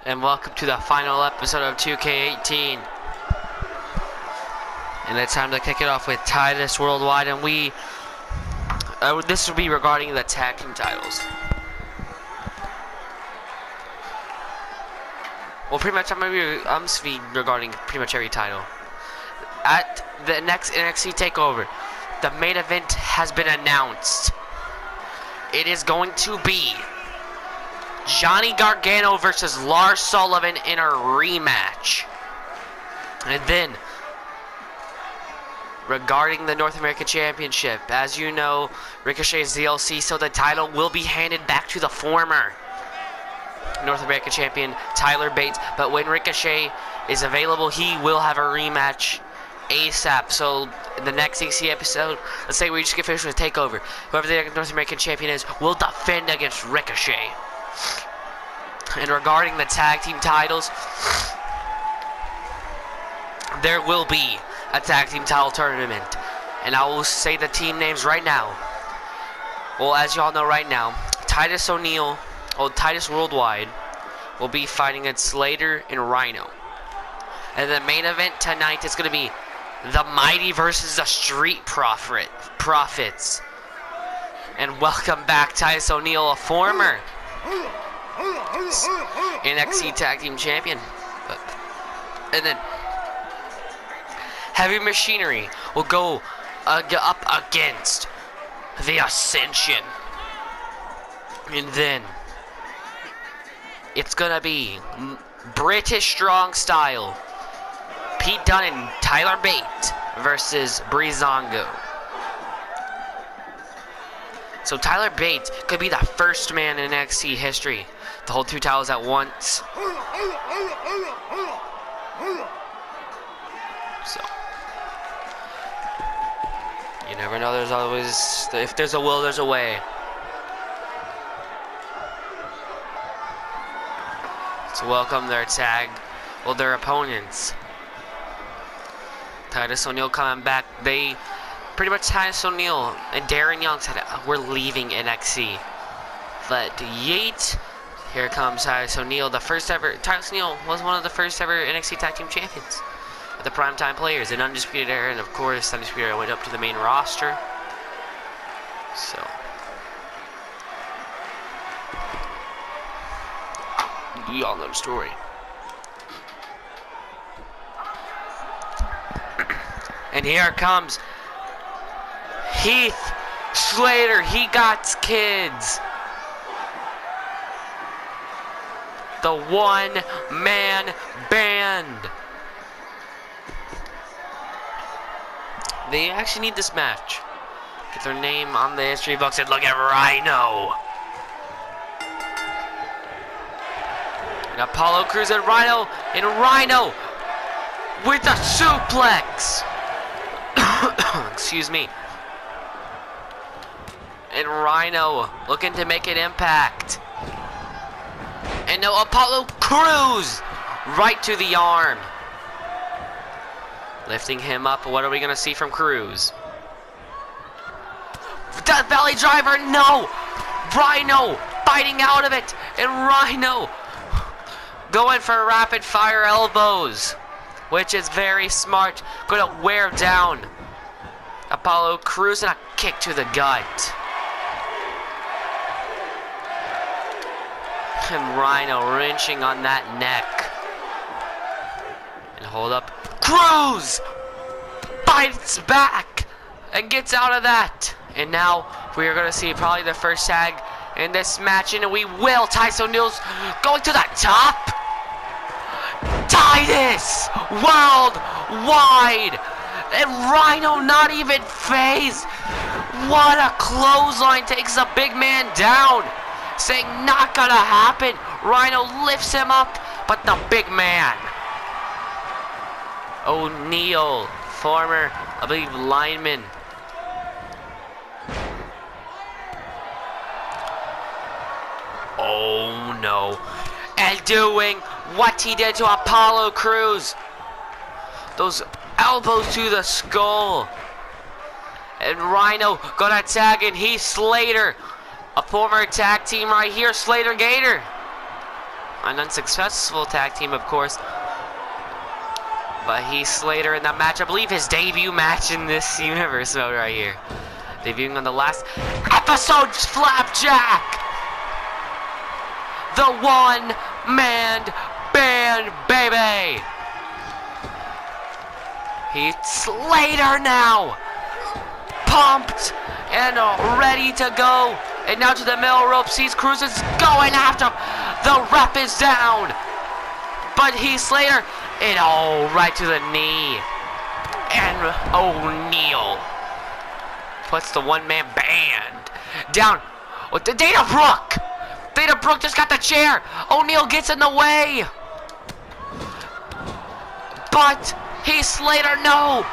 and welcome to the final episode of 2K18. And it's time to kick it off with Titus Worldwide, and this will be regarding the tag team titles. Well, pretty much I'm just be regarding pretty much every title. At the next NXT takeover, the main event has been announced. It is going to be Johnny Gargano versus Lars Sullivan in a rematch. And then, regarding the North American Championship, as you know, Ricochet is DLC, so the title will be handed back to the former North American Champion, Tyler Bates. But when Ricochet is available, he will have a rematch ASAP. So in the next NXT episode, let's say we just get finished with TakeOver, whoever the North American Champion is will defend against Ricochet. And regarding the tag team titles, there will be a tag team title tournament, and I will say the team names right now. Well, as y'all know right now, Titus Worldwide will be fighting against Slater and Rhino. And the main event tonight is going to be the Mighty versus the Street Profits. And welcome back Titus O'Neil, a former NXT Tag Team Champion. And then Heavy Machinery will go up against the Ascension. And then it's gonna be British Strong Style, Pete Dunne and Tyler Bate versus Breezango. So Tyler Bate could be the first man in NXT history to hold two titles at once. So you never know. There's always, if there's a will, there's a way. So welcome their opponents. Titus O'Neil coming back. They pretty much, Titus O'Neil and Darren Young said we're leaving NXT. But yeet, here comes Titus O'Neil, the first ever. Titus O'Neil was one of the first ever NXT Tag Team Champions with the Primetime Players in Undisputed Era, and of course Undisputed Era went up to the main roster. So we all know the story. And here comes Heath Slater. He got kids. The one-man band. They actually need this match. Get their name on the history books, and look at Rhino. And Apollo Crews and Rhino with a suplex. Excuse me. And Rhino looking to make an impact. And now Apollo Crews right to the arm. Lifting him up. What are we going to see from Crews? Death Valley Driver. No. Rhino fighting out of it. And Rhino going for rapid fire elbows, which is very smart. Going to wear down Apollo Crews, and a kick to the gut. And Rhino wrenching on that neck. And hold up. Crews bites back and gets out of that. And now we are going to see probably the first tag in this match, and we will. Titus O'Neil's going to the top. Titus Worldwide. And Rhino not even phased. What a clothesline, takes a big man down. Saying not gonna happen. Rhino lifts him up, but the big man, O'Neil, former, I believe, lineman. Oh no. And doing what he did to Apollo Crews. Those elbows to the skull. And Rhino gonna tag in. He's Slater, a former tag team right here, Slater Gator. an unsuccessful tag team, of course. But Heath Slater in that match, I believe his debut match in this universe mode right here. Debuting on the last episode, Flapjack! The one-man band, baby! Heath Slater now! Pumped and ready to go. And now to the middle rope, sees Cruz is going after him. The ref is down. But Heath Slater, it all right to the knee. And O'Neal puts the one-man band down with the Dana Brooke. Dana Brooke just got the chair. O'Neal gets in the way. But Heath Slater, no.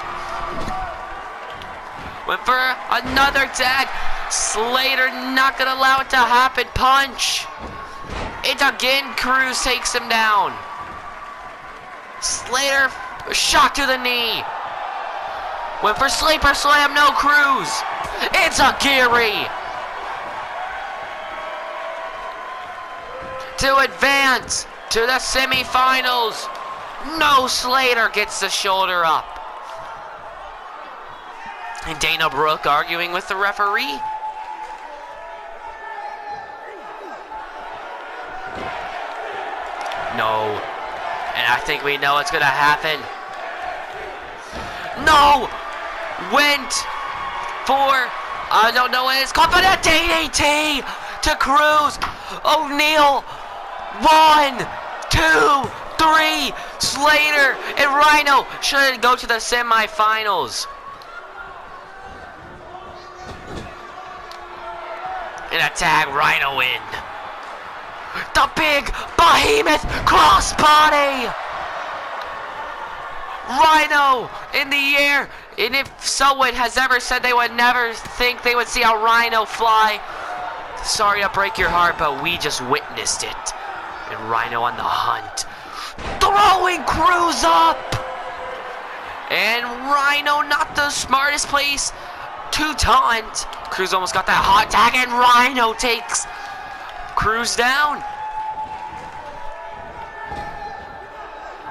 Went for another tag. Slater not gonna allow it to happen. Punch. It's again. Cruz takes him down. Slater, shot to the knee. Went for sleeper slam. No, Cruz. It's a Geary. To advance to the semifinals. No, Slater gets the shoulder up. And Dana Brooke arguing with the referee. No. And I think we know what's going to happen. No! Went for, I don't know what it's called, but a DDT to Cruz. O'Neal. 1, 2, 3. Slater and Rhino should go to the semifinals. And a tag, Rhino in. The big behemoth crossbody. Rhino in the air. And if someone has ever said they would never think they would see a Rhino fly, sorry to break your heart, but we just witnessed it. And Rhino on the hunt. Throwing Cruz up. And Rhino, not the smartest place to taunt. Cruz almost got that hot tag, and Rhino takes Cruz down.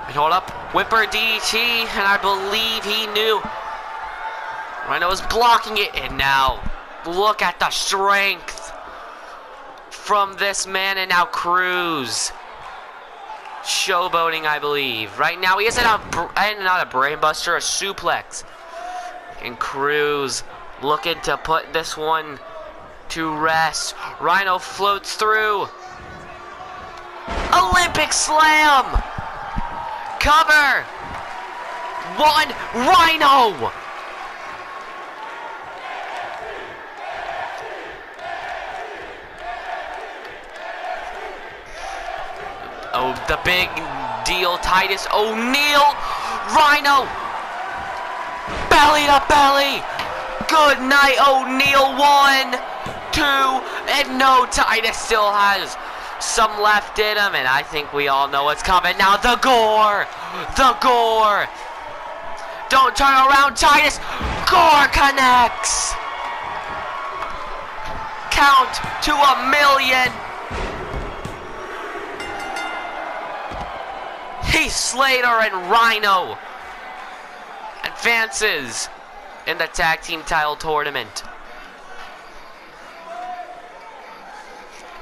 And hold up, Whipper DT, and I believe he knew. Rhino was blocking it, and now look at the strength from this man, and now Cruz showboating, I believe. Right now he isn't not a brainbuster, a suplex. And Cruz looking to put this one to rest. Rhino floats through. Olympic slam. Cover. 1. Rhino. Oh, the big deal, Titus O'Neal. Rhino. Belly to belly. Good night, O'Neal. 1, 2, and no, Titus still has some left in him, and I think we all know what's coming. Now the gore. The gore. Don't turn around, Titus. Gore connects. Count to 1,000,000. Heath Slater and Rhino advances in the tag team title tournament.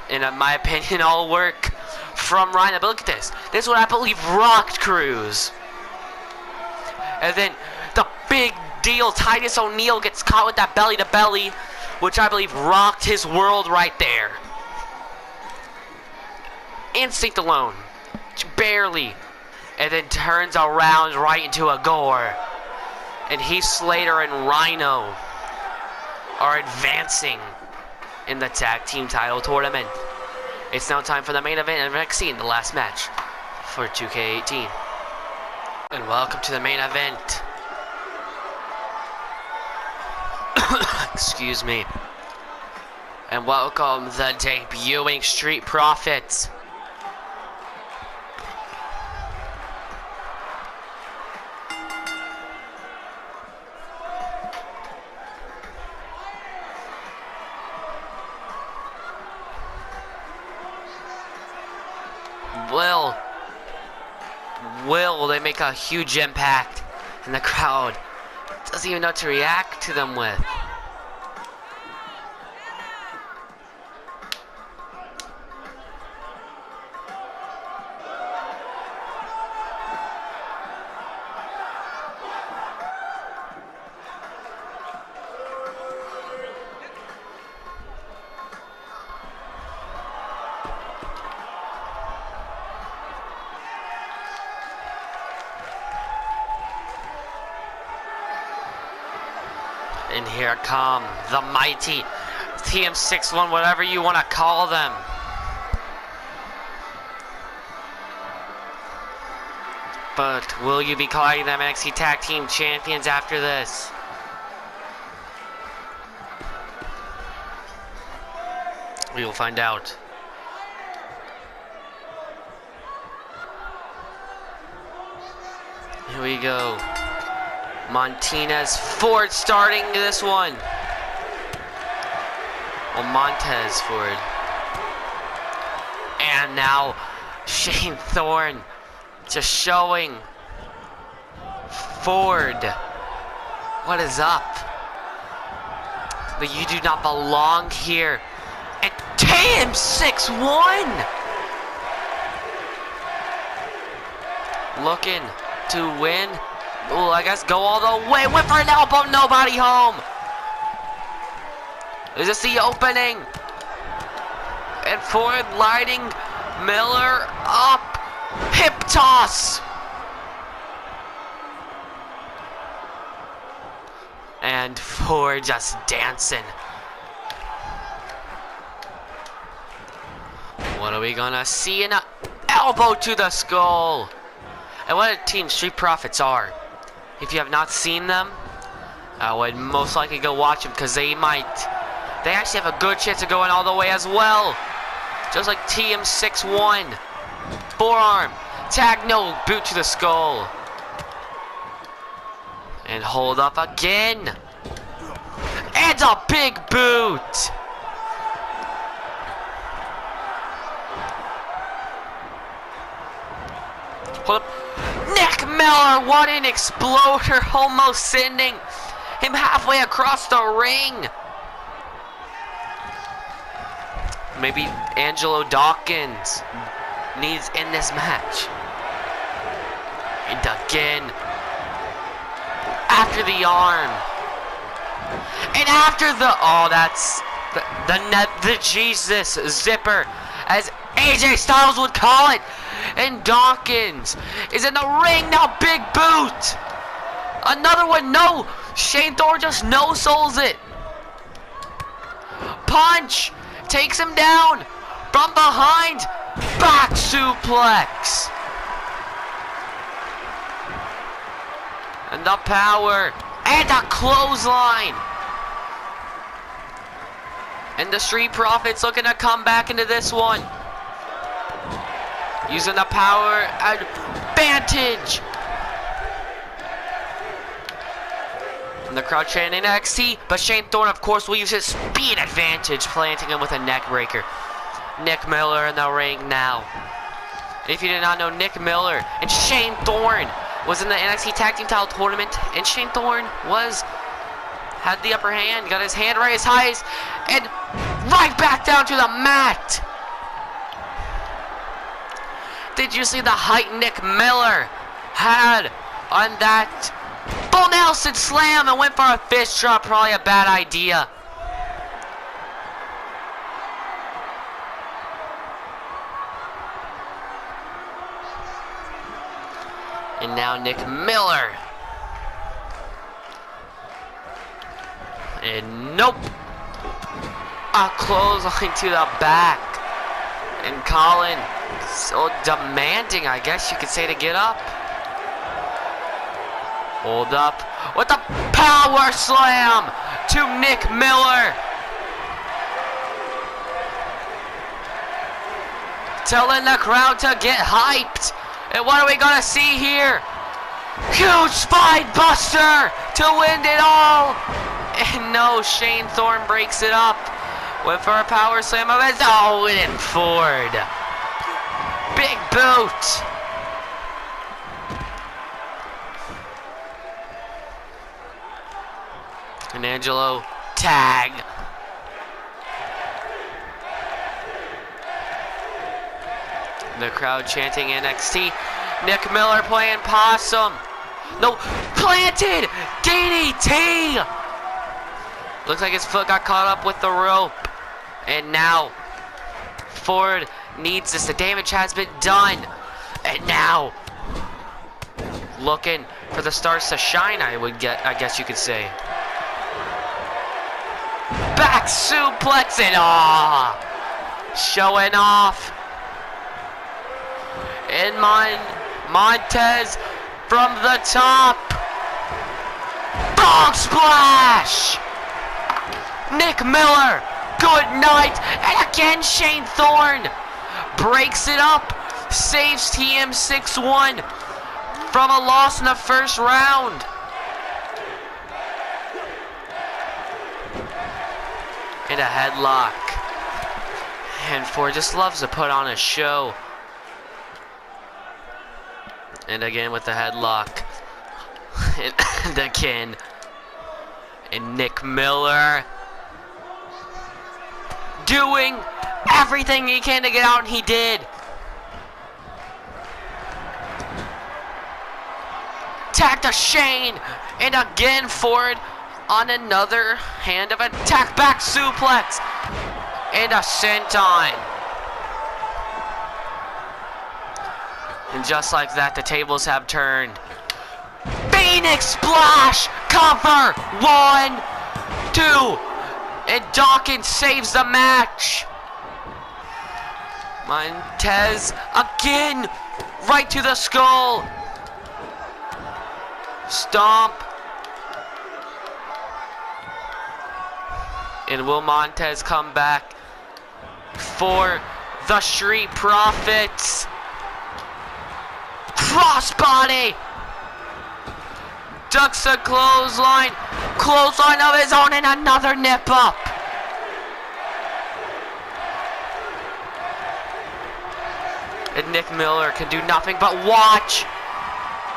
And in my opinion, all work from Rhino. But look at this. This is what I believe rocked Cruz. And then the big deal, Titus O'Neal gets caught with that belly to belly, which I believe rocked his world right there. Instinct alone. Barely. And then turns around right into a gore. And Heath Slater and Rhino are advancing in the tag team title tournament. It's now time for the main event of NXT in the last match for 2K18. And welcome to the main event. Excuse me. And welcome the debuting Street Profits. Will they make a huge impact? And the crowd doesn't even know what to react to them with. And here come the mighty TM61, whatever you want to call them. But will you be calling them NXT Tag Team Champions after this? We will find out. Here we go. Montez Ford starting this one. Well, Montez Ford. And now Shane Thorn just showing Ford what is up. But you do not belong here. And TM61 looking to win. Ooh, I guess go all the way. Went for an elbow, nobody home. Is this the opening? And Ford lighting Miller up. Hip toss. And Ford just dancing. What are we gonna see? An elbow to the skull. And what a team Street Profits are. If you have not seen them, I would most likely go watch them because they actually have a good chance of going all the way as well. Just like TM61. Forearm, tag, no, boot to the skull. And hold up again. And a big boot. Hold up. Nick Miller, what an exploder, almost sending him halfway across the ring. Maybe Angelo Dawkins needs in this match. And again, after the arm. And after the, oh, that's the Jesus zipper, as AJ Styles would call it. And Dawkins is in the ring now. Big boot. Another one. No. Shane Thorn just no souls it. Punch. Takes him down from behind. Back suplex. And the power. And a clothesline. And the Street Profits looking to come back into this one. Using the power advantage. And the crowd chanting NXT, but Shane Thorn, of course, will use his speed advantage, planting him with a neck breaker. Nick Miller in the ring now. If you did not know, Nick Miller and Shane Thorn was in the NXT Tag Team Title Tournament, and Shane Thorn had the upper hand, got his hand right as high as, and right back down to the mat. Did you see the height Nick Miller had on that Bull Nelson slam and went for a fist drop? Probably a bad idea. And now Nick Miller. And nope. A clothesline to the back. And Colin so demanding, I guess you could say, to get up. Hold up with a power slam to Nick Miller. Telling the crowd to get hyped. And what are we gonna see here? Huge spine buster to win it all. And no, Shane Thorn breaks it up. Went for a power slam of his own, and Ford Big boot. And Angelo, tag. The crowd chanting NXT. Nick Miller playing possum. No, planted! DDT! Looks like his foot got caught up with the rope. And now, Ford needs this. The damage has been done. And now, looking for the stars to shine, I guess you could say. Back suplex and showing off. And Montez from the top. Frog splash. Nick Miller, good night. And again, Shane Thorn breaks it up. Saves TM6-1 from a loss in the first round. And a headlock. And Ford just loves to put on a show. And again with the headlock. And again. And Nick Miller doing everything he can to get out, and he did. Tag to Shane. And again Ford on another hand of attack. Back suplex. And a senton. And just like that, the tables have turned. Phoenix splash. Cover. 1, 2. And Dawkins saves the match. Montez again. Right to the skull. Stomp. And will Montez come back for the Street Profits? Crossbody. Ducks a clothesline. Clothesline of his own and another nip up. And Nick Miller can do nothing but watch.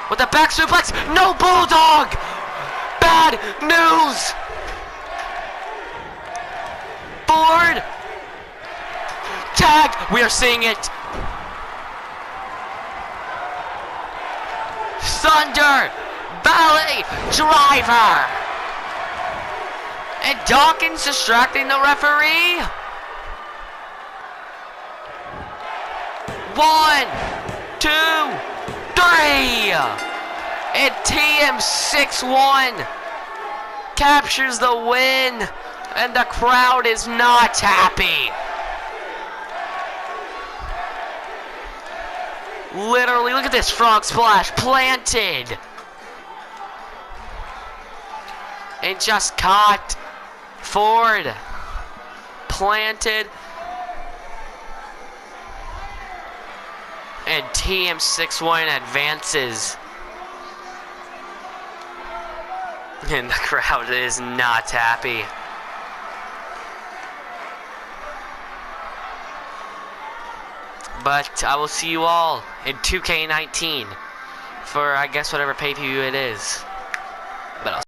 With the back suplex. No bulldog. Bad news. Ford. Tag. We are seeing it. Thunder Valley Driver. And Dawkins distracting the referee. 1, 2, 3. And TM6-1 captures the win. And the crowd is not happy. Literally, look at this frog splash. Planted. And just caught. Ford. Planted. And TM6-1 advances. And the crowd is not happy. But I will see you all in 2K19 for, I guess, whatever pay-per-view it is. But I'll